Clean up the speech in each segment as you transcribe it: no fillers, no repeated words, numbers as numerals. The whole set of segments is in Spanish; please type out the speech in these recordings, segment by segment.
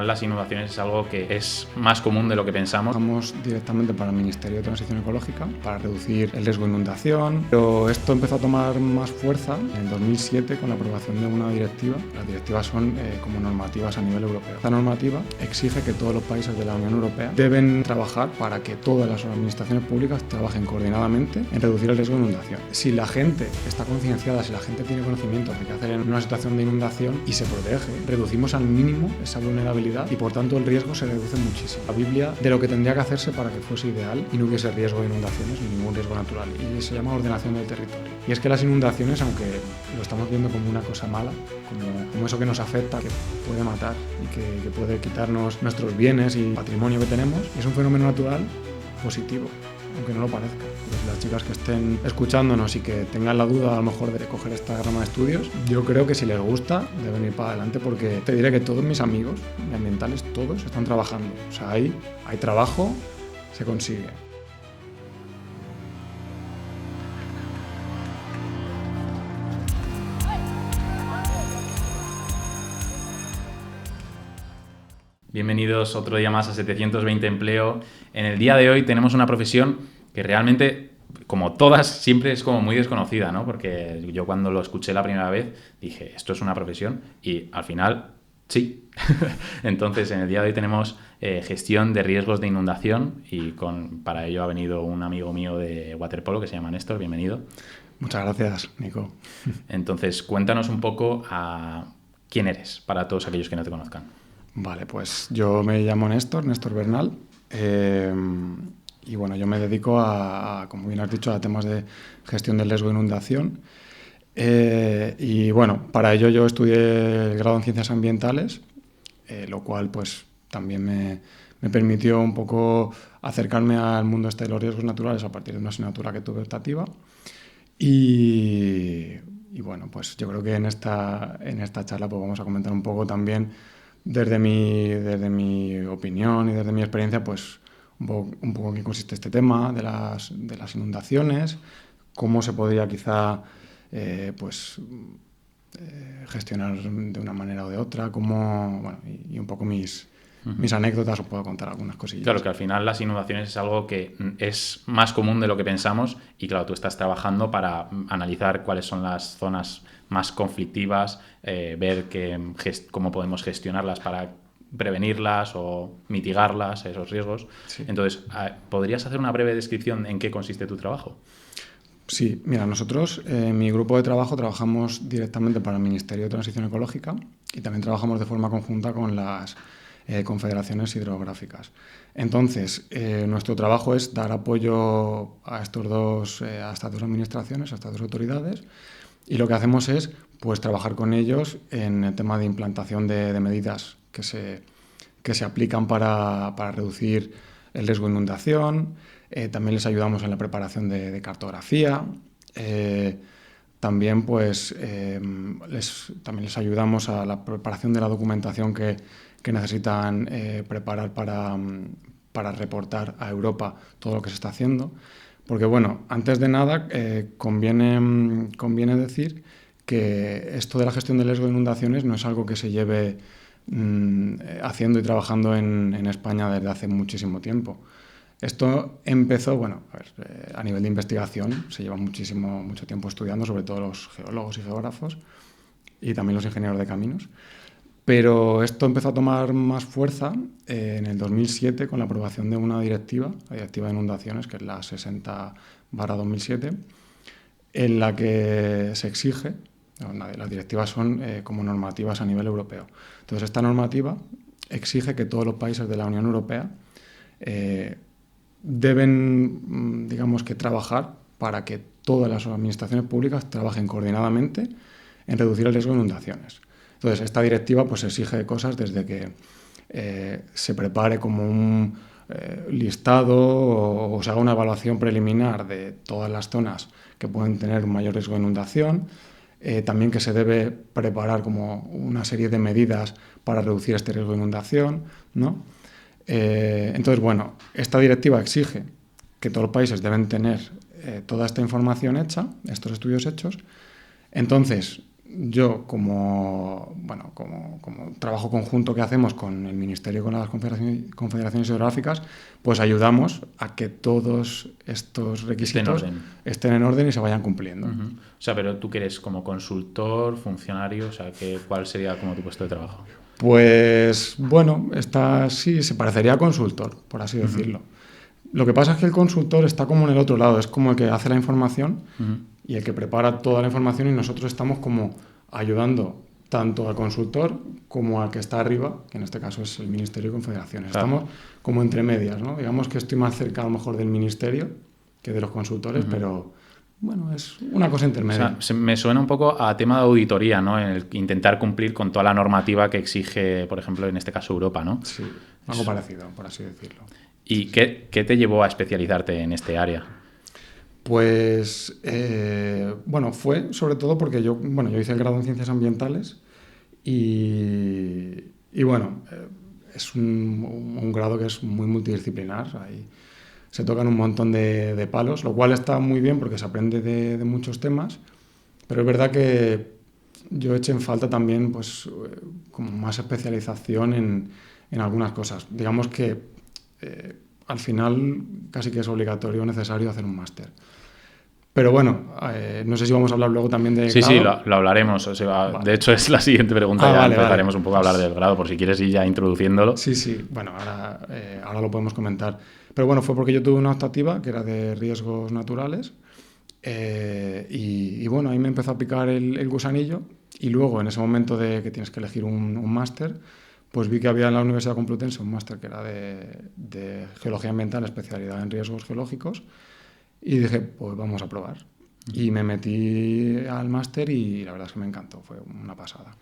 Las inundaciones es algo que es más común de lo que pensamos. Trabajamos directamente para el Ministerio de Transición Ecológica para reducir el riesgo de inundación, pero esto empezó a tomar más fuerza en 2007 con la aprobación de una directiva. Las directivas son como normativas a nivel europeo. Esta normativa exige que todos los países de la Unión Europea deben trabajar para que todas las administraciones públicas trabajen coordinadamente en reducir el riesgo de inundación. Si la gente está concienciada, si la gente tiene conocimiento de qué hacer en una situación de inundación y se protege, reducimos al mínimo esa vulnerabilidad y por tanto el riesgo se reduce muchísimo. La Biblia de lo que tendría que hacerse para que fuese ideal y no hubiese riesgo de inundaciones ni ningún riesgo natural, y se llama ordenación del territorio. Y es que las inundaciones, aunque lo estamos viendo como una cosa mala, como eso que nos afecta, que puede matar y que puede quitarnos nuestros bienes y patrimonio que tenemos, es un fenómeno natural positivo, aunque no lo parezca. Pues las chicas que estén escuchándonos y que tengan la duda a lo mejor de coger esta rama de estudios, yo creo que si les gusta deben ir para adelante, porque te diré que todos mis amigos ambientales, todos están trabajando. O sea, hay trabajo, se consigue. Bienvenidos otro día más a 720 Empleo. En el día de hoy tenemos una profesión que realmente, como todas, siempre es como muy desconocida, ¿no? Porque yo cuando lo escuché la primera vez dije, esto es una profesión, y al final, sí. Entonces, en el día de hoy tenemos gestión de riesgos de inundación, y para ello ha venido un amigo mío de waterpolo que se llama Néstor. Bienvenido. Muchas gracias, Nico. Entonces, cuéntanos un poco a quién eres, para todos aquellos que no te conozcan. Vale, pues yo me llamo Néstor Bernal, y bueno, yo me dedico como bien has dicho, a temas de gestión del riesgo de inundación. Y bueno, para ello yo estudié el grado en Ciencias Ambientales, lo cual pues también me permitió un poco acercarme al mundo de los riesgos naturales a partir de una asignatura que tuve optativa. Y bueno, pues yo creo que en esta charla pues vamos a comentar un poco también desde mi opinión y desde mi experiencia, pues un poco en qué consiste este tema de las inundaciones, cómo se podría quizá gestionar de una manera o de otra, y un poco mis anécdotas. Os puedo contar algunas cosillas. Claro, que al final las inundaciones es algo que es más común de lo que pensamos, y claro, tú estás trabajando para analizar cuáles son las zonas más conflictivas, ver cómo podemos gestionarlas para prevenirlas o mitigarlas, esos riesgos. Sí. Entonces, ¿podrías hacer una breve descripción en qué consiste tu trabajo? Sí, mira, nosotros en mi grupo de trabajo trabajamos directamente para el Ministerio de Transición Ecológica y también trabajamos de forma conjunta con las confederaciones hidrográficas. Entonces, nuestro trabajo es dar apoyo a estas dos administraciones, a estas dos autoridades, y lo que hacemos es pues trabajar con ellos en el tema de implantación de medidas que se aplican para reducir el riesgo de inundación. También les ayudamos en la preparación de cartografía. También les ayudamos a la preparación de la documentación que necesitan preparar para reportar a Europa todo lo que se está haciendo. Porque, bueno, antes de nada, conviene decir que esto de la gestión del riesgo de inundaciones no es algo que se lleve haciendo y trabajando en España desde hace muchísimo tiempo. Esto empezó, a nivel de investigación, se lleva mucho tiempo estudiando, sobre todo los geólogos y geógrafos y también los ingenieros de caminos. Pero esto empezó a tomar más fuerza en el 2007 con la aprobación de una directiva, la Directiva de Inundaciones, que es la 60/2007, en la que se exige, las directivas son como normativas a nivel europeo. Entonces, esta normativa exige que todos los países de la Unión Europea deben, digamos, que trabajar para que todas las administraciones públicas trabajen coordinadamente en reducir el riesgo de inundaciones. Entonces, esta directiva pues exige cosas desde que se prepare como un listado o se haga una evaluación preliminar de todas las zonas que pueden tener un mayor riesgo de inundación, también que se debe preparar como una serie de medidas para reducir este riesgo de inundación, ¿no? Entonces, esta directiva exige que todos los países deben tener toda esta información hecha, estos estudios hechos. Entonces, yo como trabajo conjunto que hacemos con el Ministerio y con las confederaciones hidrográficas, pues ayudamos a que todos estos requisitos estén en orden y se vayan cumpliendo. O sea, pero tú que eres como consultor, funcionario, o sea, ¿cuál sería como tu puesto de trabajo? Pues bueno, sí se parecería a consultor, por así decirlo. Lo que pasa es que el consultor está como en el otro lado, es como el que hace la información y el que prepara toda la información, y nosotros estamos como ayudando tanto al consultor como al que está arriba, que en este caso es el Ministerio y Confederaciones. Claro. Estamos como entre medias, ¿no? Digamos que estoy más cerca a lo mejor del Ministerio que de los consultores, pero bueno, es una cosa intermedia. O sea, me suena un poco a tema de auditoría, ¿no? El intentar cumplir con toda la normativa que exige, por ejemplo, en este caso Europa, ¿no? Sí, algo parecido, por así decirlo. ¿Y qué te llevó a especializarte en este área? Pues, bueno, fue sobre todo porque yo hice el grado en Ciencias Ambientales y bueno, es un grado que es muy multidisciplinar. Ahí se tocan un montón de palos, lo cual está muy bien porque se aprende de muchos temas, pero es verdad que yo eché en falta también pues, como más especialización en algunas cosas. Digamos que al final casi que es obligatorio o necesario hacer un máster. Pero bueno, no sé si vamos a hablar luego también de Sí, grado. sí, lo hablaremos. O sea, vale. De hecho, es la siguiente pregunta. Ya empezaremos un poco a hablar del grado, por si quieres ir ya introduciéndolo. Sí. Bueno, ahora lo podemos comentar. Pero bueno, fue porque yo tuve una optativa que era de riesgos naturales. Y bueno, ahí me empezó a picar el gusanillo. Y luego, en ese momento de que tienes que elegir un máster, pues vi que había en la Universidad Complutense un máster que era de Geología Ambiental, especialidad en riesgos geológicos. Y dije, pues vamos a probar. Y me metí al máster y la verdad es que me encantó, fue una pasada.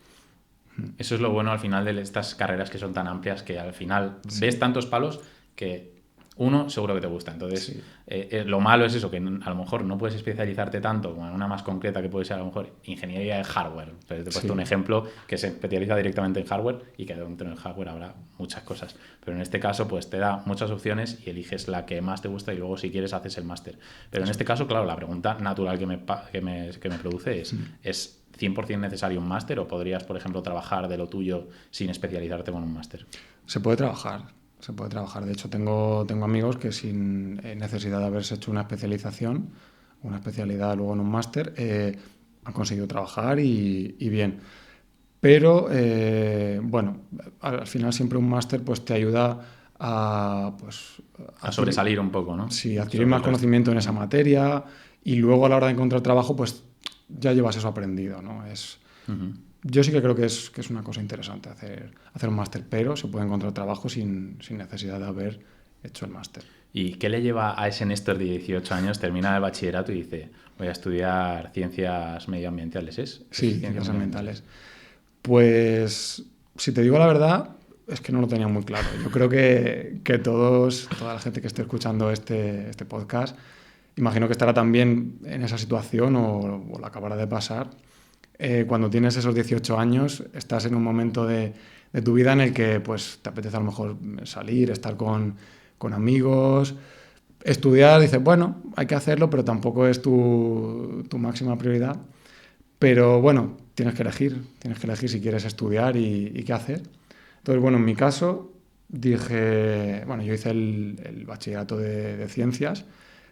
Eso es lo bueno al final de estas carreras que son tan amplias, que al final ves tantos palos que uno seguro que te gusta. Entonces, lo malo es eso, que a lo mejor no puedes especializarte tanto como en una más concreta que puede ser a lo mejor ingeniería de hardware. Entonces, te he puesto un ejemplo que se especializa directamente en hardware y que dentro del hardware habrá muchas cosas. Pero en este caso, pues te da muchas opciones y eliges la que más te gusta y luego, si quieres, haces el máster. Pero en este caso, claro, la pregunta natural que me produce es ¿100% necesario un máster o podrías, por ejemplo, trabajar de lo tuyo sin especializarte con un máster? Se puede trabajar. De hecho, tengo amigos que sin necesidad de haberse hecho una especialización, una especialidad luego en un máster, han conseguido trabajar y bien. Pero, bueno, al final siempre un máster pues, te ayuda a sobresalir un poco, ¿no? Sí, adquirir más conocimiento en esa materia y luego a la hora de encontrar trabajo, pues ya llevas eso aprendido, ¿no? Yo sí que creo que es una cosa interesante hacer un máster, pero se puede encontrar trabajo sin necesidad de haber hecho el máster. ¿Y qué le lleva a ese Néstor de 18 años, termina el bachillerato y dice, voy a estudiar ciencias medioambientales? Sí, ciencias ambientales. Pues, si te digo la verdad, es que no lo tenía muy claro. Yo creo que toda la gente que esté escuchando este podcast, imagino que estará también en esa situación o la acabará de pasar. Cuando tienes esos 18 años, estás en un momento de tu vida en el que pues, te apetece a lo mejor salir, estar con amigos, estudiar. Dices, bueno, hay que hacerlo, pero tampoco es tu máxima prioridad. Pero bueno, tienes que elegir si quieres estudiar y qué hacer. Entonces, bueno, en mi caso, dije, bueno, yo hice el bachillerato de ciencias,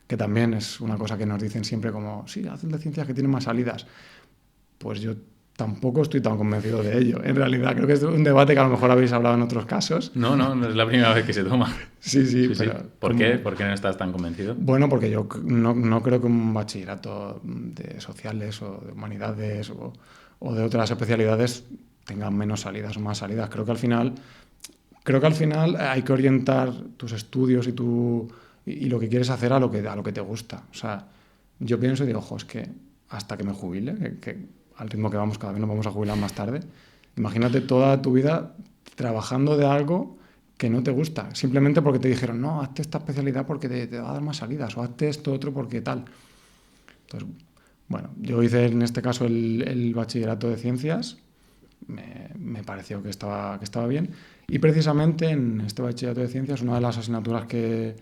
que también es una cosa que nos dicen siempre como, sí, haz el de ciencias que tiene más salidas. Pues yo tampoco estoy tan convencido de ello. En realidad creo que es un debate que a lo mejor habéis hablado en otros casos. No es la primera vez que se toma. Sí. Pero ¿Por qué? ¿Por qué no estás tan convencido? Bueno, porque yo no creo que un bachillerato de sociales o de humanidades o de otras especialidades tengan menos salidas o más salidas. Creo que al final hay que orientar tus estudios y lo que quieres hacer a lo que te gusta. O sea, yo pienso y digo, ojo, es que hasta que me jubile, que al ritmo que vamos cada vez nos vamos a jubilar más tarde, imagínate toda tu vida trabajando de algo que no te gusta, simplemente porque te dijeron, no, hazte esta especialidad porque te va a dar más salidas, o hazte esto otro porque tal. Entonces, bueno, yo hice en este caso el bachillerato de ciencias, me pareció que estaba bien, y precisamente en este bachillerato de ciencias una de las asignaturas que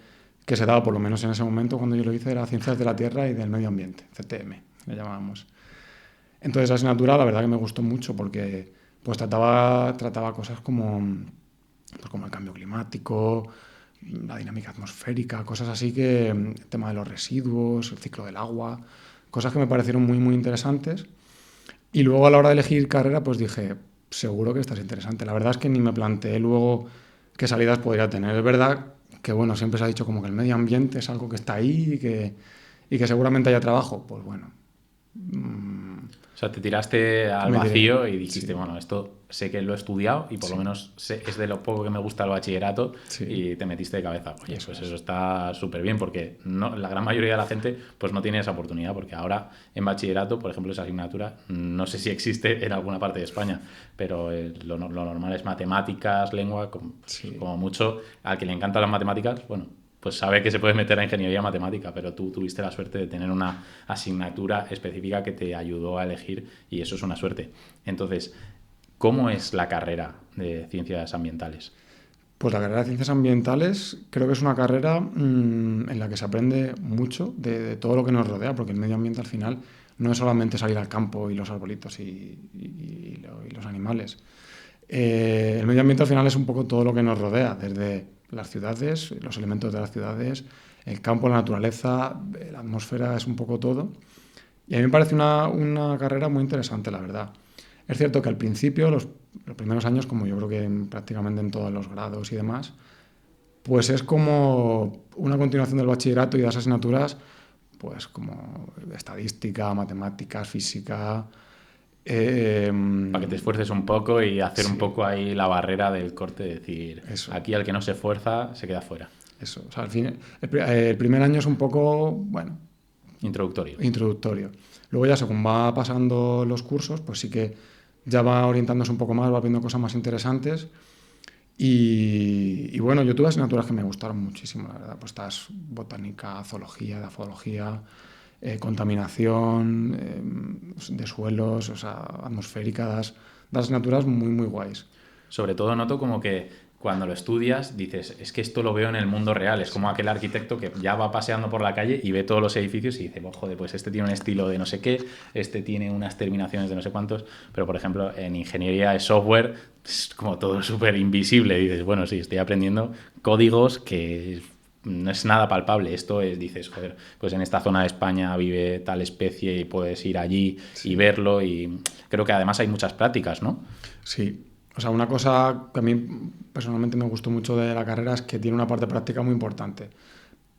se daba, por lo menos en ese momento cuando yo lo hice, era Ciencias de la Tierra y del Medio Ambiente, CTM, le llamábamos. Entonces esa asignatura la verdad que me gustó mucho porque pues trataba cosas como el cambio climático, la dinámica atmosférica, cosas así que el tema de los residuos, el ciclo del agua, cosas que me parecieron muy, muy interesantes. Y luego a la hora de elegir carrera, pues dije, seguro que esta es interesante. La verdad es que ni me planteé luego qué salidas podría tener. Es verdad que, bueno, siempre se ha dicho como que el medio ambiente es algo que está ahí y que seguramente haya trabajo. Pues bueno, O sea, te tiraste al me diré, vacío y dijiste, sí, bueno, esto sé que lo he estudiado y por lo sí, menos es de lo poco que me gusta el bachillerato sí, y te metiste de cabeza. Oye, eso pues es. eso está súper bien porque no, la gran mayoría de la gente pues no tiene esa oportunidad porque ahora en bachillerato, por ejemplo, esa asignatura, no sé si existe en alguna parte de España, pero lo normal es matemáticas, lengua, pues, Sí. como mucho, al que le encantan las matemáticas, bueno, pues sabe que se puede meter a ingeniería matemática, pero tú tuviste la suerte de tener una asignatura específica que te ayudó a elegir y eso es una suerte. Entonces, ¿cómo es la carrera de ciencias ambientales? Pues la carrera de ciencias ambientales creo que es una carrera en la que se aprende mucho de todo lo que nos rodea, porque el medio ambiente al final no es solamente salir al campo y los arbolitos y los animales. El medio ambiente al final es un poco todo lo que nos rodea, desde las ciudades, los elementos de las ciudades, el campo, la naturaleza, la atmósfera, es un poco todo. Y a mí me parece una carrera muy interesante, la verdad. Es cierto que al principio, los primeros años, como yo creo que prácticamente en todos los grados y demás, pues es como una continuación del bachillerato y de las asignaturas, pues como estadística, matemáticas, física. eh, Para que te esfuerces un poco y hacer un sí, poco ahí la barrera del corte, decir, eso. aquí al que no se esfuerza se queda fuera. Eso. O sea, al fin, el primer año es un poco, bueno, Introductorio. introductorio. Luego ya según va pasando los cursos, pues sí que ya va orientándose un poco más, va viendo cosas más interesantes. Y bueno, yo tuve asignaturas que me gustaron muchísimo, la verdad. Pues estás botánica, zoología, dafología, contaminación de suelos, o sea, atmosférica, das asignaturas muy, muy guays. Sobre todo noto como que cuando lo estudias dices, es que esto lo veo en el mundo real. Es como Sí, aquel arquitecto que ya va paseando por la calle y ve todos los edificios y dice, oh, joder, pues este tiene un estilo de no sé qué, este tiene unas terminaciones de no sé cuántos. Pero por ejemplo, en ingeniería de software es como todo súper invisible. Dices, bueno, sí, estoy aprendiendo códigos que no es nada palpable. Esto es, dices, joder, pues en esta zona de España vive tal especie y puedes ir allí y sí. verlo. Y creo que además hay muchas prácticas, ¿no? Sí, o sea, una cosa que a mí personalmente me gustó mucho de la carrera es que tiene una parte práctica muy importante.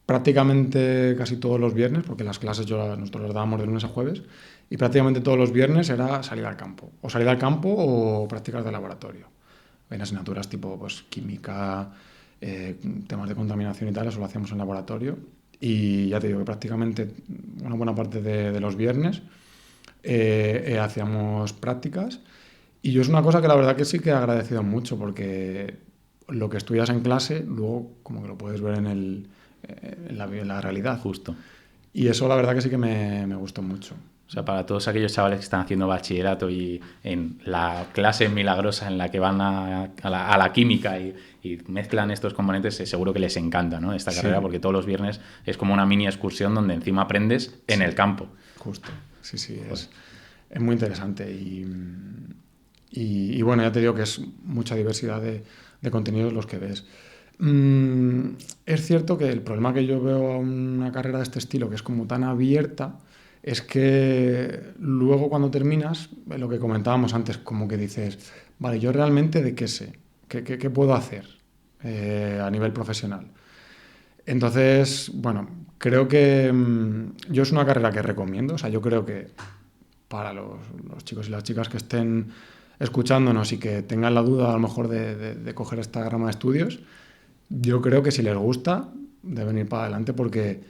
Prácticamente casi todos los viernes, porque las clases nosotros las dábamos de lunes a jueves, y prácticamente todos los viernes era salir al campo. O salir al campo o prácticas de laboratorio. En asignaturas tipo pues, química, temas de contaminación y tal, eso lo hacíamos en laboratorio. Y ya te digo que prácticamente una buena parte de los viernes hacíamos prácticas. Y yo es una cosa que la verdad que sí que he agradecido mucho, porque lo que estudias en clase, luego como que lo puedes ver en la realidad. Justo. Y eso la verdad que sí que me gustó mucho. O sea, para todos aquellos chavales que están haciendo bachillerato y en la clase milagrosa en la que van a la química y mezclan estos componentes, seguro que les encanta, ¿no? Esta carrera, Sí, porque todos los viernes es como una mini excursión donde encima aprendes en sí, el campo. justo. Sí, sí, Joder. es muy interesante. Y bueno, ya te digo que es mucha diversidad de contenidos los que ves. Es cierto que el problema que yo veo a una carrera de este estilo, que es como tan abierta, es que luego cuando terminas, lo que comentábamos antes, como que dices, vale, yo realmente de qué sé, qué puedo hacer a nivel profesional. Entonces, bueno, creo que yo es una carrera que recomiendo, o sea, yo creo que para los chicos y las chicas que estén escuchándonos y que tengan la duda a lo mejor de coger esta rama de estudios, yo creo que si les gusta, deben ir para adelante porque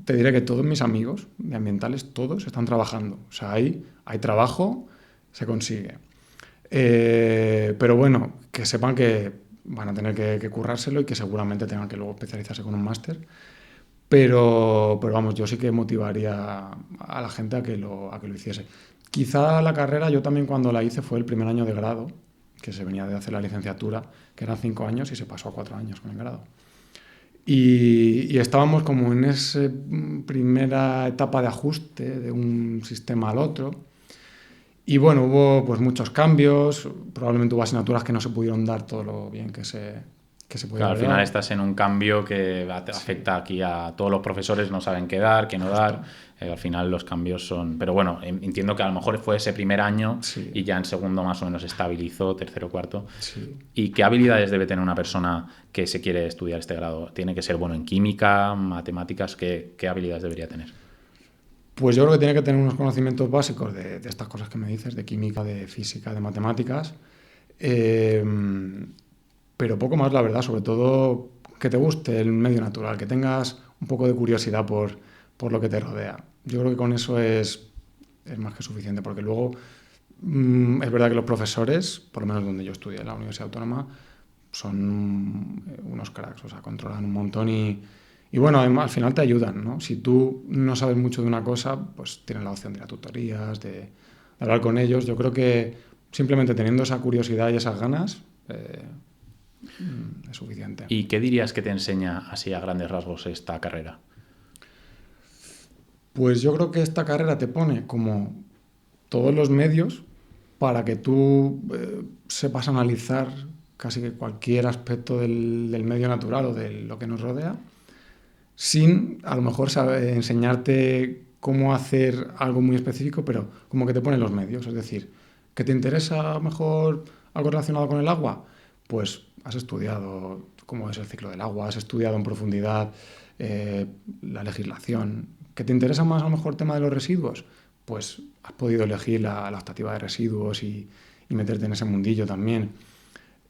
te diré que todos mis amigos de ambientales, todos están trabajando. O sea, hay trabajo, se consigue. Pero bueno, que sepan que van a tener que currárselo y que seguramente tengan que luego especializarse con un máster. Pero vamos, yo sí que motivaría a la gente a que lo hiciese. Quizá la carrera, yo también cuando la hice fue el primer año de grado, que se venía de hacer la licenciatura, que eran 5 años y se pasó a 4 años con el grado. Y estábamos como en esa primera etapa de ajuste de un sistema al otro. Y bueno, hubo pues muchos cambios, probablemente hubo asignaturas que no se pudieron dar todo lo bien que se podía Claro, al haber final dado. estás en un cambio que Sí, afecta aquí a todos los profesores, no saben qué dar, qué no dar. justo. Al final los cambios son... Pero bueno, entiendo que a lo mejor fue ese primer año Sí, y ya en segundo más o menos estabilizó, tercero, cuarto. sí. ¿Y qué habilidades debe tener una persona que se quiere estudiar este grado? ¿Tiene que ser bueno en química, matemáticas? ¿Qué habilidades debería tener? Pues yo creo que tiene que tener unos conocimientos básicos de estas cosas que me dices, de química, de física, de matemáticas, eh, pero poco más, la verdad, sobre todo que te guste el medio natural, que tengas un poco de curiosidad por lo que te rodea. Yo creo que con eso es más que suficiente, porque luego es verdad que los profesores, por lo menos donde yo estudié, en la Universidad Autónoma, son unos cracks, o sea, controlan un montón y bueno, además, al final te ayudan, ¿no? Si tú no sabes mucho de una cosa, pues tienes la opción de ir a tutorías, de hablar con ellos. Yo creo que simplemente teniendo esa curiosidad y esas ganas es suficiente. ¿Y qué dirías que te enseña así a grandes rasgos esta carrera? Pues yo creo que esta carrera te pone como todos los medios para que tú sepas analizar casi que cualquier aspecto del medio natural o de lo que nos rodea, sin a lo mejor enseñarte cómo hacer algo muy específico, pero como que te pone los medios. Es decir, que te interesa a lo mejor algo relacionado con el agua, pues has estudiado cómo es el ciclo del agua, has estudiado en profundidad la legislación. ¿Que te interesa más a lo mejor el tema de los residuos? Pues has podido elegir la optativa de residuos y meterte en ese mundillo también.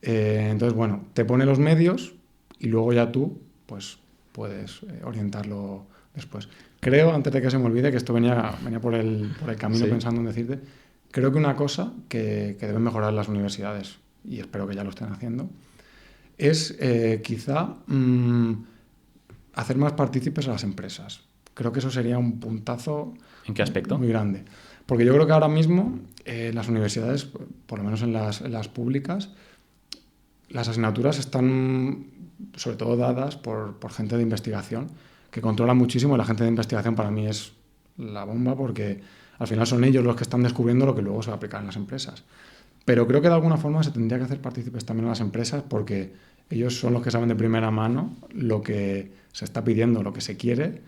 Entonces, bueno, te pone los medios y luego ya tú, pues puedes orientarlo después. Creo, antes de que se me olvide, que esto venía por el camino Sí. pensando en decirte, creo que una cosa que deben mejorar las universidades, y espero que ya lo estén haciendo, es quizá hacer más partícipes a las empresas. Creo que eso sería un puntazo ¿En qué aspecto? muy grande. Porque yo creo que ahora mismo las universidades, por lo menos en las públicas, las asignaturas están sobre todo dadas por gente de investigación que controla muchísimo y la gente de investigación para mí es la bomba porque al final son ellos los que están descubriendo lo que luego se va a aplicar en las empresas. Pero creo que de alguna forma se tendría que hacer partícipes también a las empresas porque ellos son los que saben de primera mano lo que se está pidiendo, lo que se quiere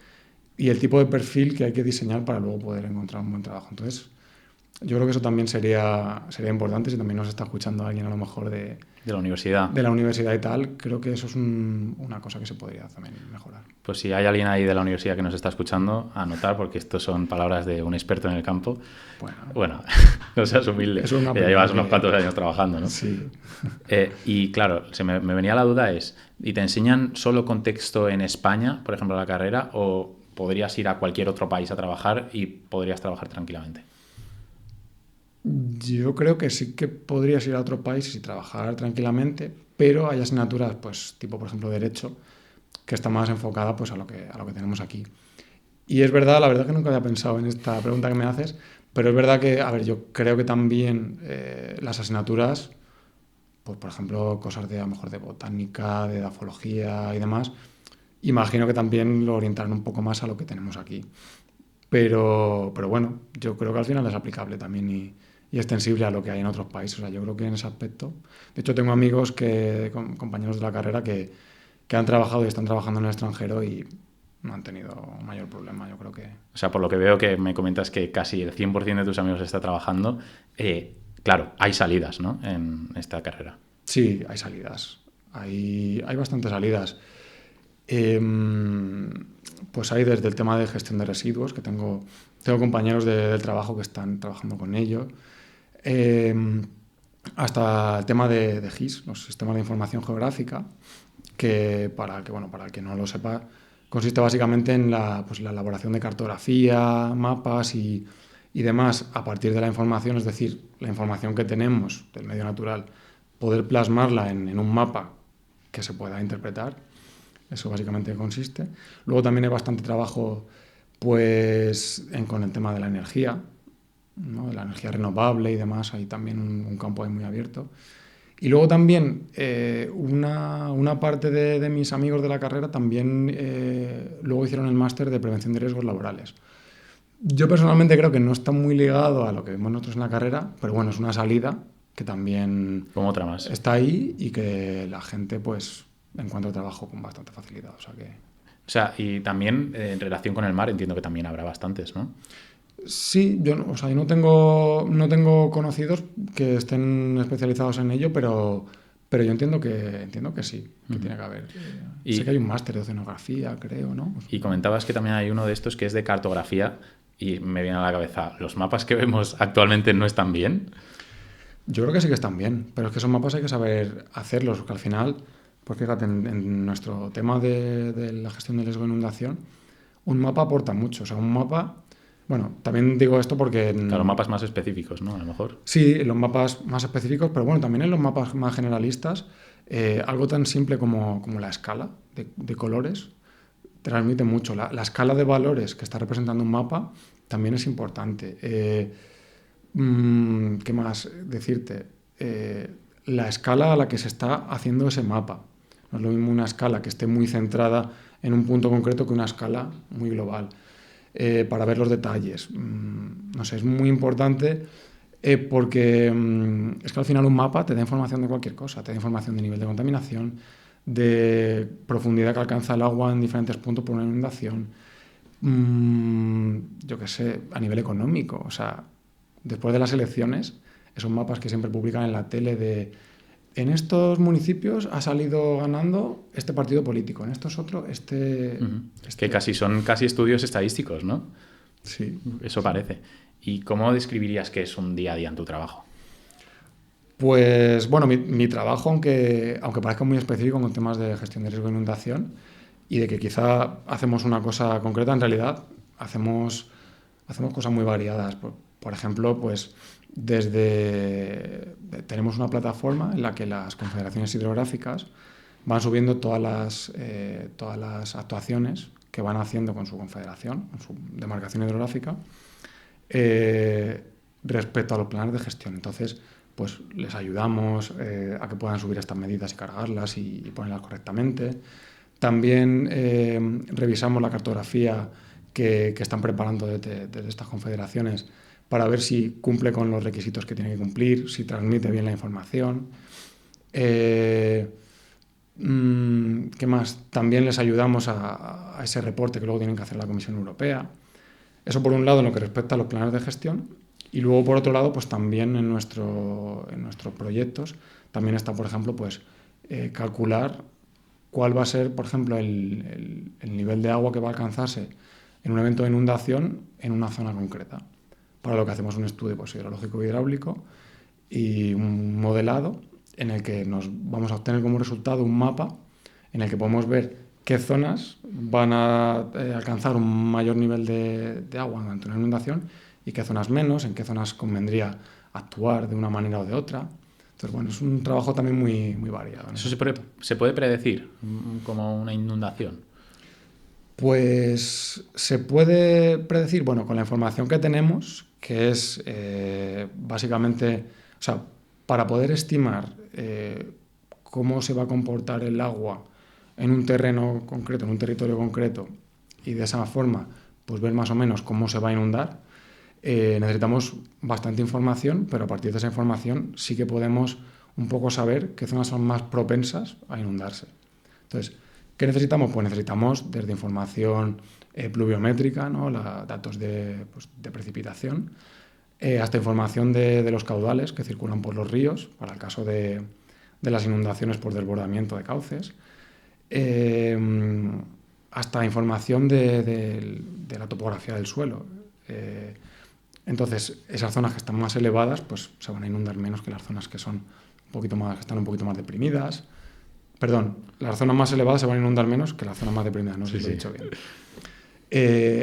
y el tipo de perfil que hay que diseñar para luego poder encontrar un buen trabajo. Entonces, yo creo que eso también sería importante si también nos está escuchando alguien a lo mejor De la universidad. de la universidad y tal. Creo que eso es una cosa que se podría también mejorar. Pues si hay alguien ahí de la universidad que nos está escuchando, a anotar, porque esto son palabras de un experto en el campo. Bueno, Bueno, no seas humilde, eso es una que ya llevas pena unos cuantos años trabajando, ¿no? sí. Y claro, me venía la duda es, ¿y te enseñan solo contexto en España, por ejemplo, la carrera, o podrías ir a cualquier otro país a trabajar y podrías trabajar tranquilamente? Yo creo que sí que podrías ir a otro país y trabajar tranquilamente, pero hay asignaturas, pues tipo por ejemplo Derecho, que está más enfocada pues a lo que tenemos aquí. Y es verdad, la verdad que nunca había pensado en esta pregunta que me haces, pero es verdad que, a ver, yo creo que también las asignaturas, pues por ejemplo cosas de a lo mejor de botánica, de edafología y demás, imagino que también lo orientarán un poco más a lo que tenemos aquí. Pero bueno, yo creo que al final es aplicable también y extensible a lo que hay en otros países. O sea, yo creo que en ese aspecto. De hecho, tengo amigos compañeros de la carrera que han trabajado y están trabajando en el extranjero y no han tenido mayor problema. Yo creo que O sea, por lo que veo que me comentas que casi el 100% de tus amigos está trabajando, claro, hay salidas, ¿no? En esta carrera. sí, hay salidas. Hay bastantes salidas. Pues hay desde el tema de gestión de residuos, que tengo compañeros del trabajo que están trabajando con ello, eh, hasta el tema de GIS, los sistemas de información geográfica, que para el que no lo sepa, consiste básicamente en la elaboración de cartografía, mapas y demás a partir de la información, es decir, la información que tenemos del medio natural, poder plasmarla en un mapa que se pueda interpretar. Eso básicamente consiste. Luego también hay bastante trabajo pues, con el tema de la energía, ¿no? De la energía renovable y demás. Hay también un campo ahí muy abierto. Y luego también una parte de mis amigos de la carrera también luego hicieron el máster de prevención de riesgos laborales. Yo personalmente creo que no está muy ligado a lo que vemos nosotros en la carrera, pero bueno, es una salida que también Como otra más. está ahí y que la gente pues encuentra trabajo con bastante facilidad. O sea que O sea, y también en relación con el mar entiendo que también habrá bastantes, ¿no? sí, yo, o sea, yo no tengo conocidos que estén especializados en ello, pero yo entiendo que sí, que tiene que haber. Sé que Y, hay un máster de oceanografía, creo, ¿no? y comentabas que también hay uno de estos que es de cartografía y me viene a la cabeza, ¿los mapas que vemos actualmente no están bien? Yo creo que sí que están bien, pero es que esos mapas hay que saber hacerlos, porque al final, pues fíjate, en nuestro tema de la gestión del riesgo de inundación, un mapa aporta mucho. O sea, un mapa, bueno, también digo esto porque Claro, mapas más específicos, ¿no? A lo mejor. sí, en los mapas más específicos, pero bueno, también en los mapas más generalistas, algo tan simple como la escala de colores transmite mucho. La escala de valores que está representando un mapa también es importante. ¿Qué más decirte? La escala a la que se está haciendo ese mapa. No es lo mismo una escala que esté muy centrada en un punto concreto que una escala muy global. Para ver los detalles. No sé, es muy importante porque es que al final un mapa te da información de cualquier cosa. Te da información de nivel de contaminación, de profundidad que alcanza el agua en diferentes puntos por una inundación. Yo qué sé, a nivel económico. O sea, después de las elecciones, esos mapas que siempre publican en la tele de en estos municipios ha salido ganando este partido político, en estos otros, Que casi son casi estudios estadísticos, ¿no? Sí. Eso parece. ¿Y cómo describirías que es un día a día en tu trabajo? Pues bueno, mi trabajo, aunque parezca muy específico con temas de gestión de riesgo de inundación y de que quizá hacemos una cosa concreta, en realidad hacemos cosas muy variadas. Por ejemplo, pues tenemos una plataforma en la que las confederaciones hidrográficas van subiendo todas las actuaciones que van haciendo con su confederación, con su demarcación hidrográfica, eh, respecto a los planes de gestión. Entonces, pues les ayudamos a que puedan subir estas medidas y cargarlas y ponerlas correctamente. También revisamos la cartografía que están preparando desde estas confederaciones para ver si cumple con los requisitos que tiene que cumplir, si transmite bien la información. ¿Qué más? También les ayudamos a ese reporte que luego tienen que hacer la Comisión Europea. Eso por un lado en lo que respecta a los planes de gestión y luego por otro lado pues también en nuestros proyectos también está por ejemplo pues calcular cuál va a ser por ejemplo el nivel de agua que va a alcanzarse en un evento de inundación en una zona concreta. Para lo que hacemos un estudio pues, hidrológico e hidráulico y un modelado en el que nos vamos a obtener como resultado un mapa en el que podemos ver qué zonas van a alcanzar un mayor nivel de agua durante una inundación y qué zonas menos, en qué zonas convendría actuar de una manera o de otra. Entonces, bueno, es un trabajo también muy, muy variado, ¿no? ¿Eso se puede predecir como una inundación? Pues se puede predecir, bueno, con la información que tenemos, que es básicamente, o sea, para poder estimar cómo se va a comportar el agua en un terreno concreto, en un territorio concreto, y de esa forma, pues ver más o menos cómo se va a inundar, necesitamos bastante información, pero a partir de esa información sí que podemos un poco saber qué zonas son más propensas a inundarse. Entonces, ¿qué necesitamos? Pues necesitamos desde información pluviométrica, ¿no? Datos pues, de precipitación, hasta información de los caudales que circulan por los ríos, para el caso de las inundaciones por desbordamiento de cauces, hasta información de la topografía del suelo. Entonces, esas zonas que están más elevadas pues, se van a inundar menos que las zonas que son que están un poquito más deprimidas. Perdón, las zonas más elevadas se van a inundar menos que las zonas más deprimidas, no sé si lo he dicho bien.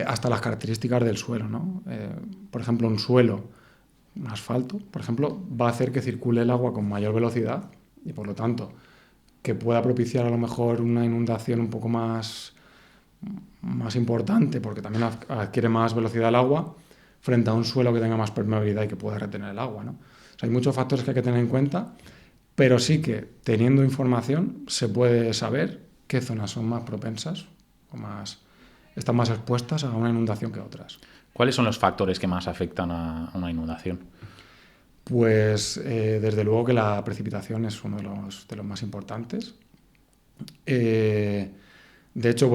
Hasta las características del suelo, ¿no? Por ejemplo, un asfalto, por ejemplo, va a hacer que circule el agua con mayor velocidad y por lo tanto que pueda propiciar a lo mejor una inundación un poco más importante porque también adquiere más velocidad el agua frente a un suelo que tenga más permeabilidad y que pueda retener el agua, ¿no? O sea, hay muchos factores que hay que tener en cuenta, pero sí que teniendo información se puede saber qué zonas son más propensas o más están más expuestas a una inundación que otras. ¿Cuáles son los factores que más afectan a una inundación? Pues desde luego que la precipitación es uno de los más importantes. De hecho,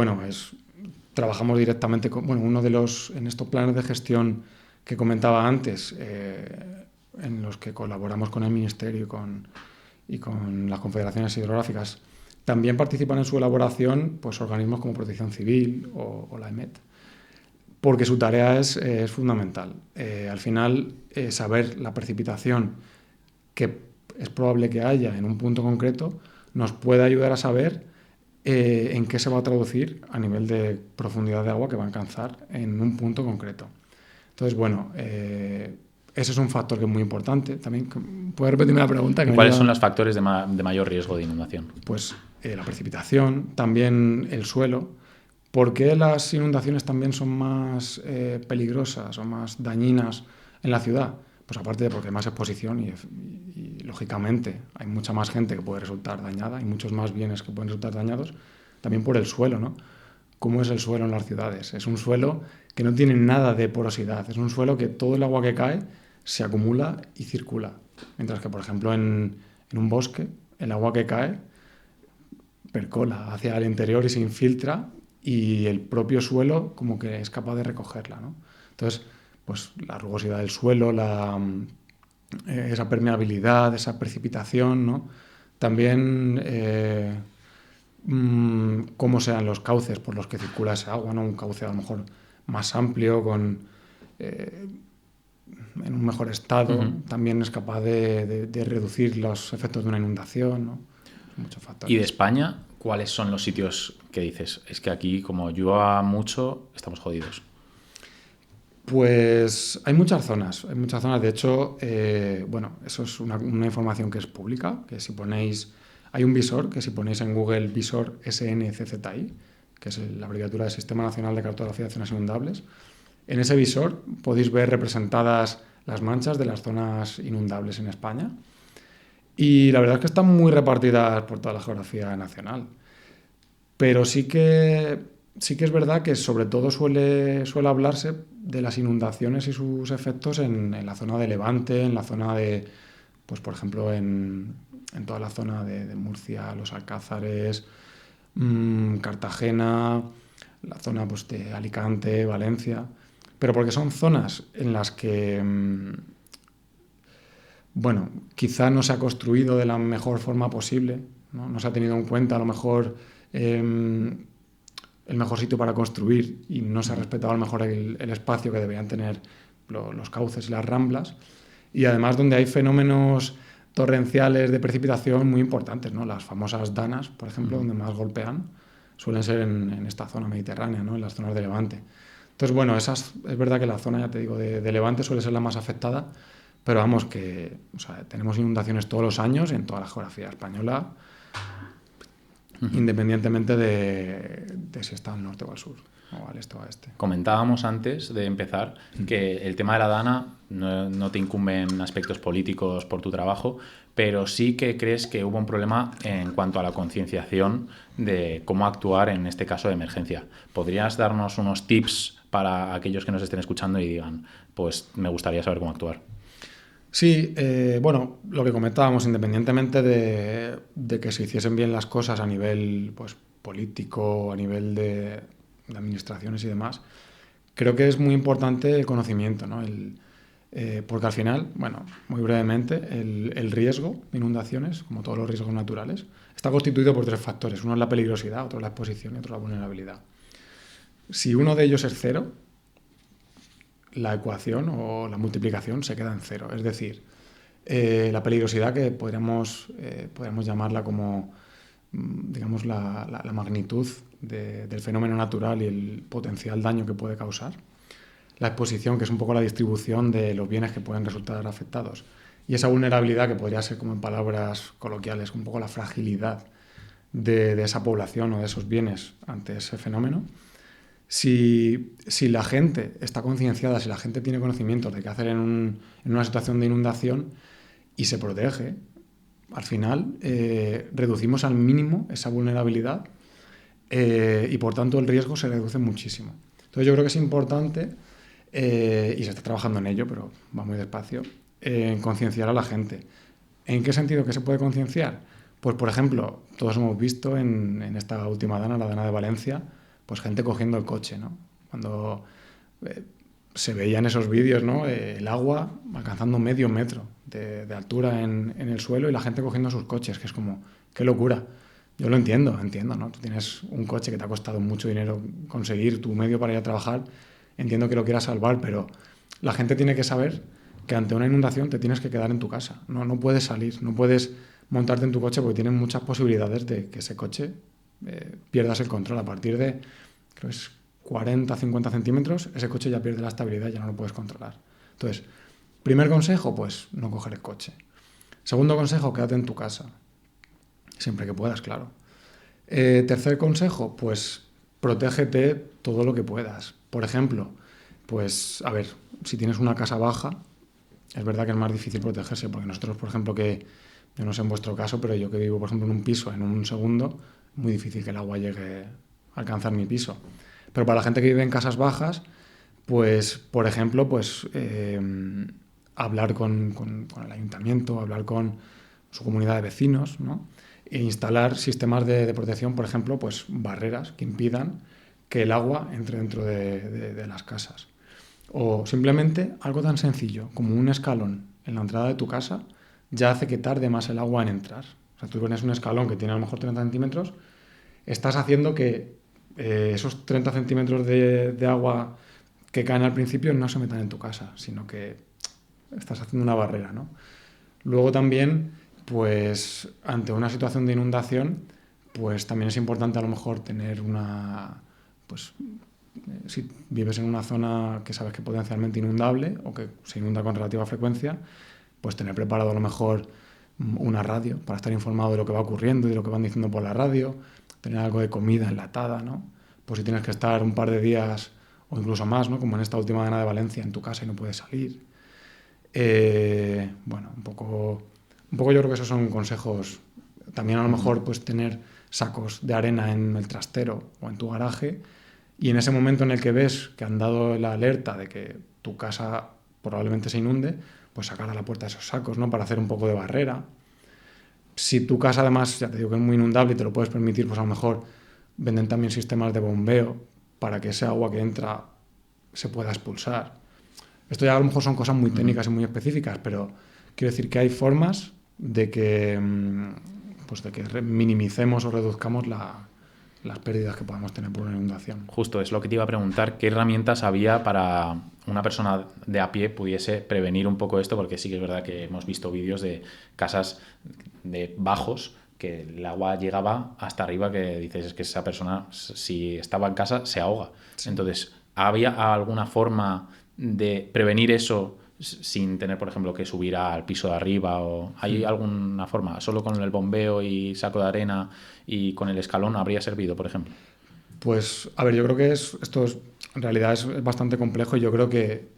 trabajamos directamente con uno de en estos planes de gestión que comentaba antes, en los que colaboramos con el Ministerio y con las confederaciones hidrográficas. También participan en su elaboración pues, organismos como Protección Civil o la EMET, porque su tarea es fundamental. Al final, saber la precipitación que es probable que haya en un punto concreto nos puede ayudar a saber en qué se va a traducir a nivel de profundidad de agua que va a alcanzar en un punto concreto. Entonces, ese es un factor que es muy importante. También, ¿puedes repetirme la pregunta? ¿Cuáles son los factores de mayor riesgo de inundación? Pues la precipitación, también el suelo. ¿Por qué las inundaciones también son más peligrosas o más dañinas en la ciudad? Pues aparte de porque hay más exposición y lógicamente hay mucha más gente que puede resultar dañada, hay muchos más bienes que pueden resultar dañados, también por el suelo, ¿no? ¿Cómo es el suelo en las ciudades? Es un suelo que no tiene nada de porosidad, es un suelo que todo el agua que cae se acumula y circula. Mientras que, por ejemplo, en un bosque, el agua que cae percola hacia el interior y se infiltra y el propio suelo como que es capaz de recogerla, ¿no? Entonces, pues la rugosidad del suelo, esa permeabilidad, esa precipitación, ¿no? También cómo sean los cauces por los que circula ese agua, ¿no? Un cauce a lo mejor más amplio, en un mejor estado, también es capaz de reducir los efectos de una inundación, ¿no? Muchos factores. ¿Y de España, cuáles son los sitios que dices? Es que aquí, como llueva mucho, estamos jodidos. Pues hay muchas zonas. De hecho, eso es una información que es pública, que si ponéis, hay un visor, que si ponéis en Google visor SNCZI, que es la abreviatura del Sistema Nacional de Cartografía de Zonas Inundables, en ese visor podéis ver representadas las manchas de las zonas inundables en España. Y la verdad es que están muy repartidas por toda la geografía nacional. Pero sí que es verdad que sobre todo suele hablarse de las inundaciones y sus efectos en la zona de Levante, en la zona de, pues por ejemplo, en toda la zona de Murcia, los Alcázares, Cartagena, la zona pues, de Alicante, Valencia. Pero porque son zonas en las que quizá no se ha construido de la mejor forma posible, no se ha tenido en cuenta a lo mejor el mejor sitio para construir y no se ha respetado a lo mejor el espacio que deberían tener los cauces y las ramblas, y además donde hay fenómenos torrenciales de precipitación muy importantes, ¿no? Las famosas danas, por ejemplo, donde más golpean, suelen ser en esta zona mediterránea, ¿no? En las zonas de Levante. Entonces, es verdad que la zona, ya te digo, de Levante suele ser la más afectada, pero vamos, tenemos inundaciones todos los años en toda la geografía española, independientemente de si está al norte o al sur, o al este o al oeste. Comentábamos antes de empezar que el tema de la DANA no te incumbe en aspectos políticos por tu trabajo, pero sí que crees que hubo un problema en cuanto a la concienciación de cómo actuar en este caso de emergencia. ¿Podrías darnos unos tips para aquellos que nos estén escuchando y digan, pues me gustaría saber cómo actuar? Sí, lo que comentábamos, independientemente de que se hiciesen bien las cosas a nivel pues, político, a nivel de administraciones y demás, creo que es muy importante el conocimiento, ¿no? Porque al final, muy brevemente, el riesgo de inundaciones, como todos los riesgos naturales, está constituido por tres factores. Uno es la peligrosidad, otro es la exposición y otro la vulnerabilidad. Si uno de ellos es cero, la ecuación o la multiplicación se queda en cero. Es decir, la peligrosidad, que podríamos llamarla como, digamos, la magnitud del fenómeno natural y el potencial daño que puede causar. La exposición, que es un poco la distribución de los bienes que pueden resultar afectados. Y esa vulnerabilidad, que podría ser, como en palabras coloquiales, un poco la fragilidad de esa población o de esos bienes ante ese fenómeno. Si la gente está concienciada, si la gente tiene conocimiento de qué hacer en una situación de inundación y se protege, al final reducimos al mínimo esa vulnerabilidad y por tanto el riesgo se reduce muchísimo. Entonces yo creo que es importante, y se está trabajando en ello, pero va muy despacio, en concienciar a la gente. ¿En qué sentido que se puede concienciar? Pues, por ejemplo, todos hemos visto en esta última dana, la dana de Valencia, pues gente cogiendo el coche, ¿no? Cuando se veían esos vídeos, ¿no? El agua alcanzando medio metro de altura en el suelo y la gente cogiendo sus coches, que es como, qué locura. Yo lo entiendo, ¿no? Tú tienes un coche que te ha costado mucho dinero conseguir, tu medio para ir a trabajar, entiendo que lo quieras salvar, pero la gente tiene que saber que ante una inundación te tienes que quedar en tu casa. No puedes salir, no puedes montarte en tu coche porque tienen muchas posibilidades de que ese coche pierdas el control. A partir de, creo que es 40, 50 centímetros, ese coche ya pierde la estabilidad y ya no lo puedes controlar. Entonces, primer consejo, pues no coger el coche. Segundo consejo, quédate en tu casa. Siempre que puedas, claro. Tercer consejo, pues protégete todo lo que puedas. Por ejemplo, pues, a ver, si tienes una casa baja, es verdad que es más difícil protegerse, porque nosotros, por ejemplo, que yo no sé en vuestro caso, pero yo que vivo, por ejemplo, en un piso, en un segundo, es muy difícil que el agua llegue a alcanzar mi piso. Pero para la gente que vive en casas bajas, pues, por ejemplo, pues hablar con el ayuntamiento, hablar con su comunidad de vecinos, ¿no? E instalar sistemas de protección, por ejemplo, pues barreras que impidan que el agua entre dentro de las casas. O simplemente algo tan sencillo como un escalón en la entrada de tu casa ya hace que tarde más el agua en entrar. O sea, tú pones un escalón que tiene a lo mejor 30 centímetros, estás haciendo que esos 30 centímetros de agua que caen al principio no se metan en tu casa, sino que estás haciendo una barrera, ¿no? Luego también, pues ante una situación de inundación, pues también es importante a lo mejor tener pues si vives en una zona que sabes que es potencialmente inundable o que se inunda con relativa frecuencia, pues tener preparado a lo mejor una radio para estar informado de lo que va ocurriendo y de lo que van diciendo por la radio, tener algo de comida enlatada, ¿no? Pues si tienes que estar un par de días o incluso más, ¿no? Como en esta última dana de Valencia, en tu casa y no puedes salir. Bueno, un poco yo creo que esos son consejos. También a lo mejor pues tener sacos de arena en el trastero o en tu garaje y en ese momento en el que ves que han dado la alerta de que tu casa probablemente se inunde, pues sacar a la puerta esos sacos, ¿no? Para hacer un poco de barrera. Si tu casa además, ya te digo que es muy inundable y te lo puedes permitir, pues a lo mejor venden también sistemas de bombeo para que ese agua que entra se pueda expulsar. Esto ya a lo mejor son cosas muy técnicas y muy específicas, pero quiero decir que hay formas de que, pues de que minimicemos o reduzcamos las pérdidas que podamos tener por una inundación. Justo, es lo que te iba a preguntar, ¿qué herramientas había para una persona de a pie pudiese prevenir un poco esto? Porque sí que es verdad que hemos visto vídeos de casas de bajos que el agua llegaba hasta arriba, que dices es que esa persona, si estaba en casa, se ahoga. Sí. Entonces, ¿había alguna forma de prevenir eso sin tener, por ejemplo, que subir al piso de arriba? ¿O hay alguna forma? ¿Solo con el bombeo y saco de arena y con el escalón habría servido, por ejemplo? Pues, a ver, yo creo que en realidad es bastante complejo y yo creo que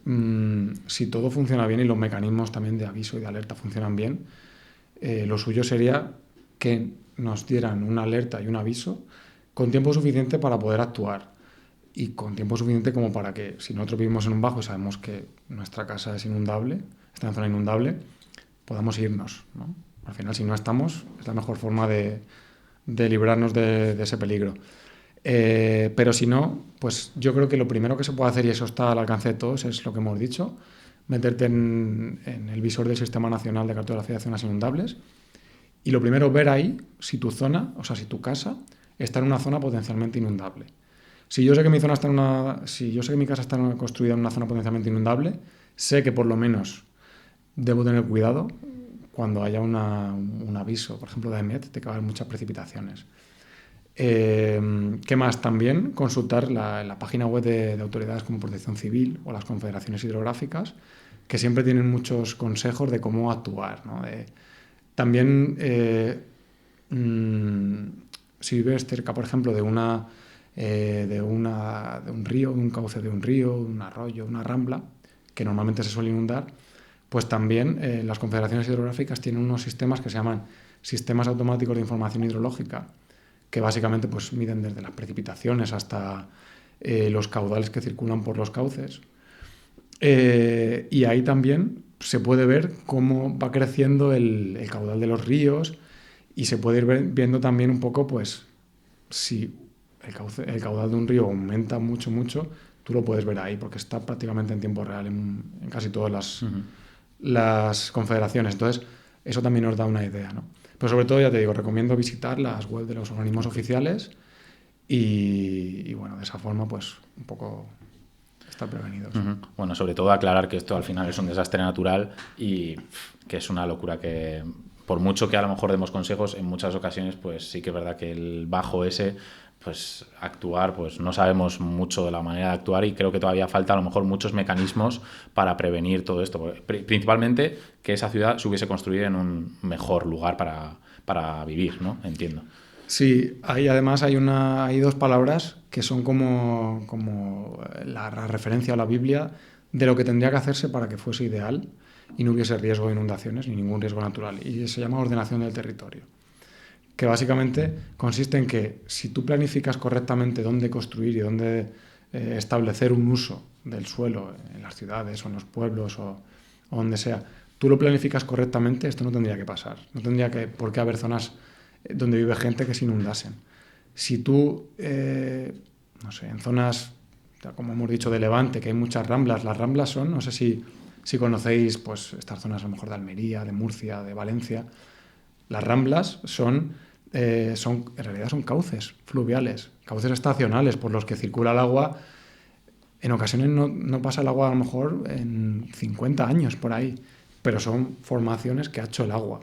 si todo funciona bien y los mecanismos también de aviso y de alerta funcionan bien, lo suyo sería que nos dieran una alerta y un aviso con tiempo suficiente para poder actuar y con tiempo suficiente como para que, si nosotros vivimos en un bajo y sabemos que nuestra casa es inundable, está en zona inundable, podamos irnos, ¿no? Al final, si no estamos, es la mejor forma de librarnos de ese peligro. Pero si no, pues yo creo que lo primero que se puede hacer, y eso está al alcance de todos, es lo que hemos dicho, meterte en el visor del Sistema Nacional de Cartografía de Zonas Inundables y lo primero ver ahí si tu zona, o sea, si tu casa está en una zona potencialmente inundable. Si yo sé que mi casa está construida en una zona potencialmente inundable, sé que por lo menos debo tener cuidado cuando haya un aviso, por ejemplo, de EMET, de que va a haber muchas precipitaciones. ¿Qué más? También consultar la página web de autoridades como Protección Civil o las confederaciones hidrográficas, que siempre tienen muchos consejos de cómo actuar, ¿no? También, si vives cerca, por ejemplo, de un río, de un cauce de un río, un arroyo, una rambla, que normalmente se suele inundar, pues también las confederaciones hidrográficas tienen unos sistemas que se llaman sistemas automáticos de información hidrológica, que básicamente pues, miden desde las precipitaciones hasta los caudales que circulan por los cauces. Y ahí también se puede ver cómo va creciendo el caudal de los ríos y se puede ir viendo también un poco, pues, si el caudal de un río aumenta mucho, mucho, tú lo puedes ver ahí porque está prácticamente en tiempo real en casi todas las confederaciones. Entonces, eso también nos da una idea, ¿no? Pero sobre todo, ya te digo, recomiendo visitar las webs de los organismos oficiales y bueno, de esa forma, pues, un poco estar prevenidos. Bueno, sobre todo aclarar que esto al final es un desastre natural y que es una locura que, por mucho que a lo mejor demos consejos, en muchas ocasiones, pues sí que es verdad que el bajo ese, pues actuar, pues no sabemos mucho de la manera de actuar y creo que todavía falta a lo mejor muchos mecanismos para prevenir todo esto. Principalmente que esa ciudad se hubiese construido en un mejor lugar para vivir, ¿no? Entiendo. Sí, además hay dos palabras que son como la referencia a la Biblia de lo que tendría que hacerse para que fuese ideal y no hubiese riesgo de inundaciones ni ningún riesgo natural. Y se llama ordenación del territorio, que básicamente consiste en que si tú planificas correctamente dónde construir y dónde establecer un uso del suelo en las ciudades o en los pueblos o donde sea, tú lo planificas correctamente, esto no tendría que pasar. No tendría por qué haber zonas donde vive gente que se inundasen. Si tú, no sé, en zonas, como hemos dicho, de Levante, que hay muchas ramblas, las ramblas son, no sé si conocéis pues, estas zonas a lo mejor de Almería, de Murcia, de Valencia, las ramblas en realidad son cauces fluviales, cauces estacionales por los que circula el agua. En ocasiones no pasa el agua a lo mejor en 50 años por ahí, pero son formaciones que ha hecho el agua.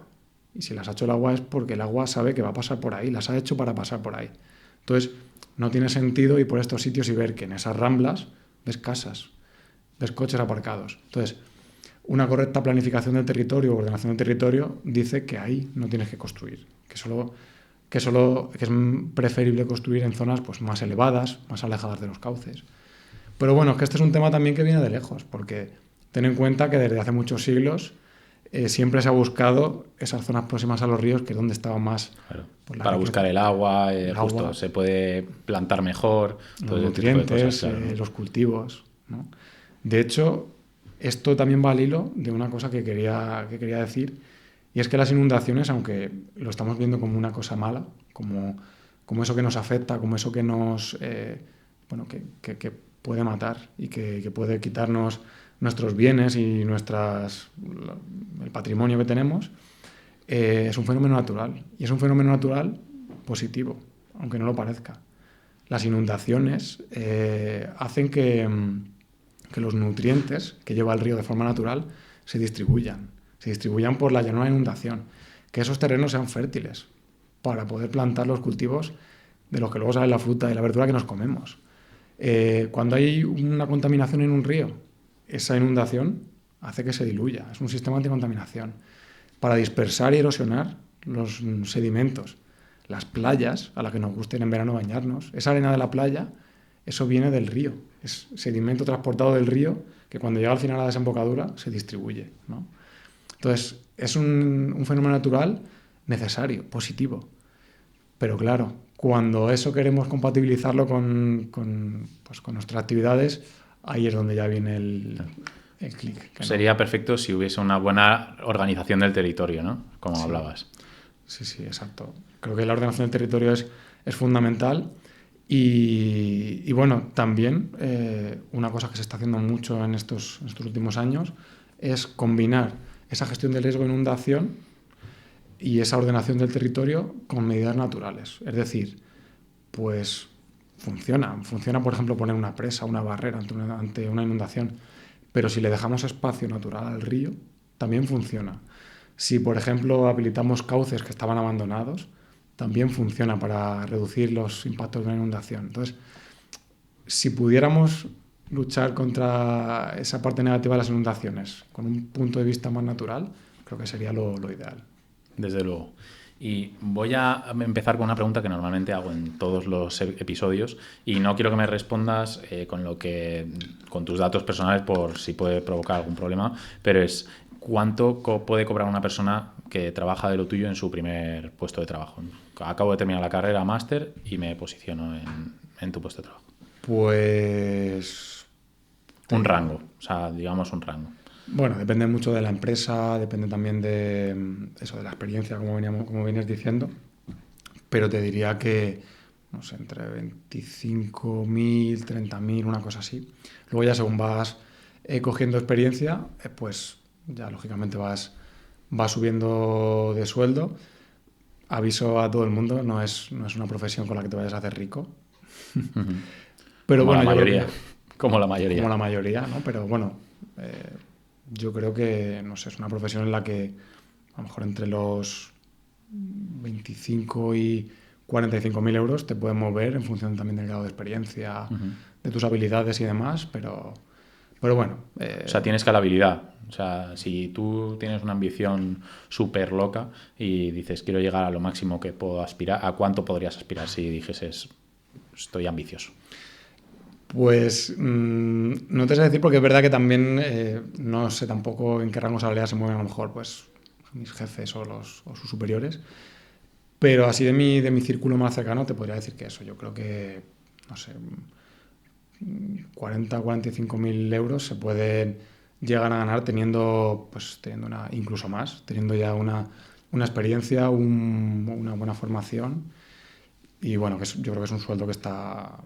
Y si las ha hecho el agua es porque el agua sabe que va a pasar por ahí, las ha hecho para pasar por ahí. Entonces, no tiene sentido ir por estos sitios y ver que en esas ramblas ves casas, ves coches aparcados. Entonces, una correcta planificación del territorio o ordenación del territorio dice que ahí no tienes que construir, que es preferible construir en zonas pues, más elevadas, más alejadas de los cauces. Pero bueno, es que este es un tema también que viene de lejos, porque ten en cuenta que desde hace muchos siglos siempre se ha buscado esas zonas próximas a los ríos, que es donde estaba más... Claro. Para buscar el agua, justo se puede plantar mejor, los nutrientes, claro. Los cultivos, ¿no? De hecho, esto también va al hilo de una cosa que quería decir, y es que las inundaciones, aunque lo estamos viendo como una cosa mala, como eso que nos afecta, como eso que nos... que puede matar y que puede quitarnos nuestros bienes y el patrimonio que tenemos, es un fenómeno natural. Y es un fenómeno natural positivo, aunque no lo parezca. Las inundaciones hacen que los nutrientes que lleva el río de forma natural se distribuyan por la llanura de inundación, que esos terrenos sean fértiles para poder plantar los cultivos de los que luego sale la fruta y la verdura que nos comemos. Cuando hay una contaminación en un río, esa inundación hace que se diluya. Es un sistema de anticontaminación para dispersar y erosionar los sedimentos. Las playas, a las que nos gusta ir en verano bañarnos, esa arena de la playa, eso viene del río. Es sedimento transportado del río que cuando llega al final a la desembocadura se distribuye, ¿no? Entonces, es un fenómeno natural necesario, positivo. Pero claro, cuando eso queremos compatibilizarlo con nuestras actividades, ahí es donde ya viene el clic. Sería perfecto si hubiese una buena organización del territorio, ¿no? Como hablabas. Sí, exacto. Creo que la ordenación del territorio es fundamental y bueno, también una cosa que se está haciendo mucho en estos últimos años es combinar esa gestión del riesgo de inundación y esa ordenación del territorio con medidas naturales. Es decir, pues funciona, por ejemplo, poner una presa, una barrera ante una inundación, pero si le dejamos espacio natural al río, también funciona. Si, por ejemplo, habilitamos cauces que estaban abandonados, también funciona para reducir los impactos de una inundación. Entonces, si pudiéramos luchar contra esa parte negativa de las inundaciones con un punto de vista más natural, creo que sería lo ideal. Desde luego. Y voy a empezar con una pregunta que normalmente hago en todos los episodios y no quiero que me respondas con tus datos personales por si puede provocar algún problema, pero es ¿cuánto puede cobrar una persona que trabaja de lo tuyo en su primer puesto de trabajo? Acabo de terminar la carrera, máster, y me posiciono en tu puesto de trabajo. Pues... Un rango, o sea, digamos un rango. Bueno, depende mucho de la empresa, depende también de eso, de la experiencia, como vienes diciendo. Pero te diría que, no sé, entre 25.000, 30.000, una cosa así. Luego ya según vas cogiendo experiencia, pues ya lógicamente vas subiendo de sueldo. Aviso a todo el mundo, no es una profesión con la que te vayas a hacer rico. Pero Como bueno, la yo creo mayoría. Como la mayoría. como la mayoría, ¿no? Pero bueno, yo creo que, no sé, es una profesión en la que a lo mejor entre los 25 y 45.000 euros te pueden mover en función también del grado de experiencia, de tus habilidades y demás, pero bueno. O sea, tienes escalabilidad. O sea, si tú tienes una ambición súper loca y dices, quiero llegar a lo máximo que puedo aspirar, ¿a cuánto podrías aspirar si dijeses, estoy ambicioso? Pues no te sé decir porque es verdad que también no sé tampoco en qué rango salarial se mueven a lo mejor pues mis jefes o sus superiores, pero así de mi círculo más cercano te podría decir que eso, yo creo que, no sé, 40 o 45.000 euros se pueden llegar a ganar teniendo incluso más, teniendo ya una experiencia, una buena formación y bueno, yo creo que es un sueldo que está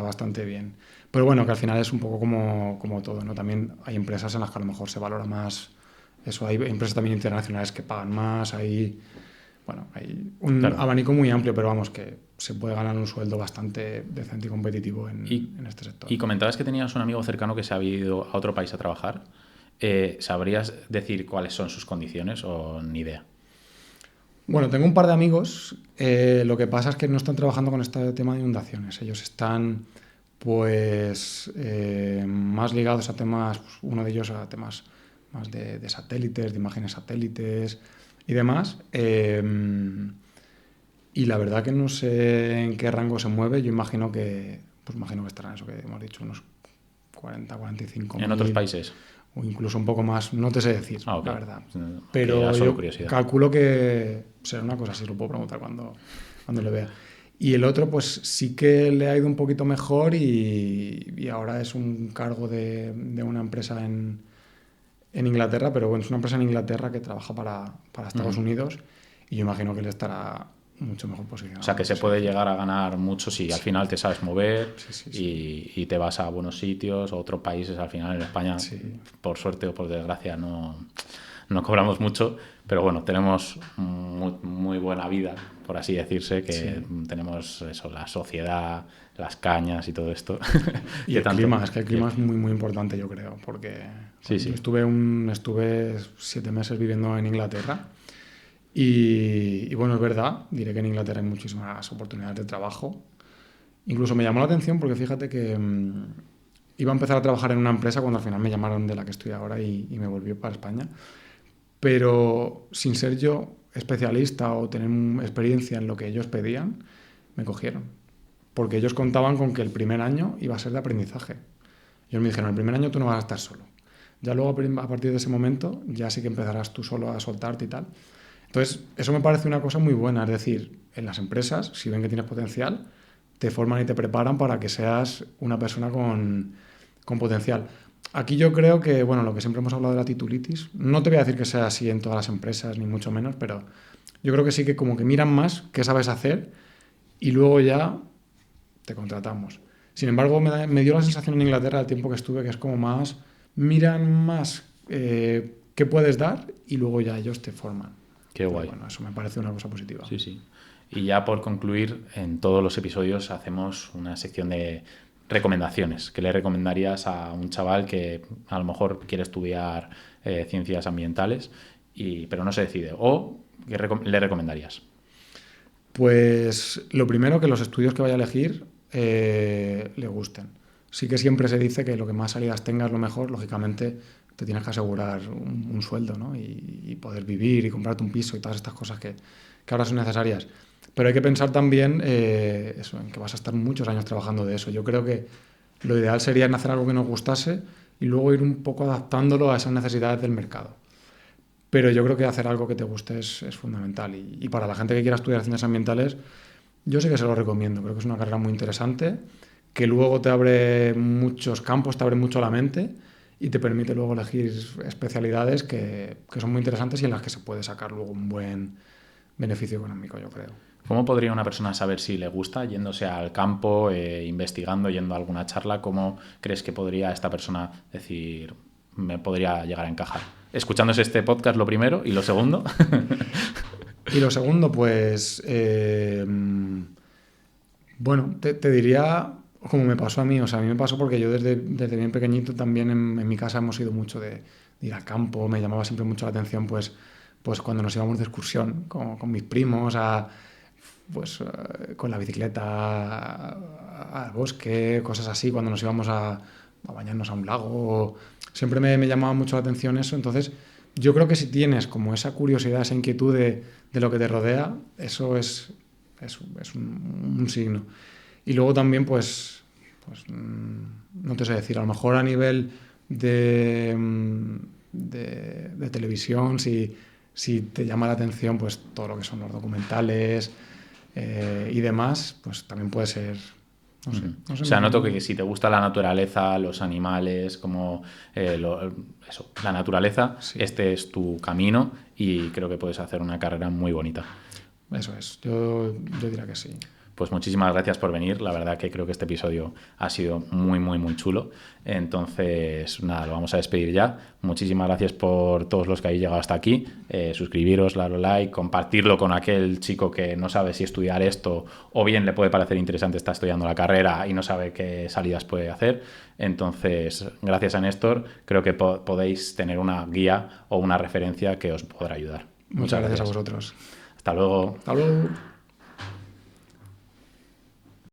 bastante bien. Pero bueno, que al final es un poco como todo, ¿no? También hay empresas en las que a lo mejor se valora más eso, hay empresas también internacionales que pagan más, hay un Claro. abanico muy amplio, pero vamos, que se puede ganar un sueldo bastante decente y competitivo en este sector. Y comentabas que tenías un amigo cercano que se había ido a otro país a trabajar. ¿Sabrías decir cuáles son sus condiciones o ni idea? Bueno, tengo un par de amigos, lo que pasa es que no están trabajando con este tema de inundaciones, ellos están pues más ligados a temas, pues, uno de ellos a temas más de satélites, de imágenes satélites y demás. Y la verdad que no sé en qué rango se mueve, yo imagino que estará en eso que hemos dicho, unos 40, 45 ¿En otros mil países? o incluso un poco más, no te sé decir, Ok. la verdad. Que era Pero solo yo curiosidad. calculo que será una cosa así, lo puedo preguntar cuando le vea. Y el otro, pues sí que le ha ido un poquito mejor y ahora es un cargo de una empresa en Inglaterra, pero bueno, es una empresa en Inglaterra que trabaja para Estados Unidos y yo imagino que él estará mucho mejor posicionado. O sea, que se puede llegar a ganar mucho si al final te sabes mover y te vas a buenos sitios o otros países. Al final en España, por suerte o por desgracia, no cobramos mucho, pero bueno, tenemos muy buena vida, por así decirse, que tenemos eso, la sociedad, las cañas y todo esto. Y el clima, es que el clima es muy, muy importante, yo creo, porque yo estuve 7 meses viviendo en Inglaterra y bueno, es verdad, diré que en Inglaterra hay muchísimas oportunidades de trabajo. Incluso me llamó la atención porque fíjate que iba a empezar a trabajar en una empresa cuando al final me llamaron de la que estoy ahora y me volví para España. Pero sin ser yo especialista o tener experiencia en lo que ellos pedían, me cogieron. Porque ellos contaban con que el primer año iba a ser de aprendizaje. Ellos me dijeron, el primer año tú no vas a estar solo. Ya luego, a partir de ese momento, ya sí que empezarás tú solo a soltarte y tal. Entonces, eso me parece una cosa muy buena. Es decir, en las empresas, si ven que tienes potencial, te forman y te preparan para que seas una persona con potencial. Aquí yo creo que, bueno, lo que siempre hemos hablado de la titulitis, no te voy a decir que sea así en todas las empresas, ni mucho menos, pero yo creo que sí que como que miran más qué sabes hacer y luego ya te contratamos. Sin embargo, me dio la sensación en Inglaterra el tiempo que estuve que es como más, miran más qué puedes dar y luego ya ellos te forman. Qué guay. Bueno, eso me parece una cosa positiva. Sí, sí. Y ya por concluir, en todos los episodios hacemos una sección de recomendaciones. ¿Qué le recomendarías a un chaval que a lo mejor quiere estudiar ciencias ambientales, pero no se decide? ¿O qué le recomendarías? Pues lo primero, que los estudios que vaya a elegir le gusten. Sí que siempre se dice que lo que más salidas tengas, lo mejor, lógicamente te tienes que asegurar un sueldo, ¿no? Y poder vivir y comprarte un piso y todas estas cosas que ahora son necesarias. Pero hay que pensar también eso, en que vas a estar muchos años trabajando de eso. Yo creo que lo ideal sería hacer algo que nos gustase y luego ir un poco adaptándolo a esas necesidades del mercado. pero yo creo que hacer algo que te guste es fundamental. Y para la gente que quiera estudiar ciencias ambientales, yo sí que se lo recomiendo. Creo que es una carrera muy interesante, que luego te abre muchos campos, te abre mucho la mente y te permite luego elegir especialidades que son muy interesantes y en las que se puede sacar luego un buen beneficio económico, yo creo. ¿Cómo podría una persona saber si le gusta yéndose al campo, investigando, yendo a alguna charla? ¿Cómo crees que podría esta persona decir, me podría llegar a encajar? Escuchándose este podcast lo primero, y lo segundo. Y lo segundo, pues, bueno, te diría como me pasó a mí. O sea, a mí me pasó porque yo desde bien pequeñito también en mi casa hemos ido mucho de ir al campo. Me llamaba siempre mucho la atención, pues cuando nos íbamos de excursión con mis primos, con la bicicleta al bosque, cosas así, cuando nos íbamos a bañarnos a un lago. Siempre me llamaba mucho la atención eso. Entonces, yo creo que si tienes como esa curiosidad, esa inquietud de lo que te rodea, eso es un signo. Y luego también, no te sé decir, a lo mejor a nivel de televisión, si te llama la atención pues todo lo que son los documentales y demás, pues también puede ser. No sé, o sea, noto que si te gusta la naturaleza, los animales, como la naturaleza, sí. Este es tu camino y creo que puedes hacer una carrera muy bonita. Eso es, yo diría que sí. Pues muchísimas gracias por venir. La verdad que creo que este episodio ha sido muy, muy, muy chulo. Entonces, nada, lo vamos a despedir ya. Muchísimas gracias por todos los que habéis llegado hasta aquí. Suscribiros, darle like, compartirlo con aquel chico que no sabe si estudiar esto o bien le puede parecer interesante, está estudiando la carrera y no sabe qué salidas puede hacer. Entonces, gracias a Néstor, creo que podéis tener una guía o una referencia que os podrá ayudar. Muchas gracias a vosotros. Hasta luego. Hasta luego.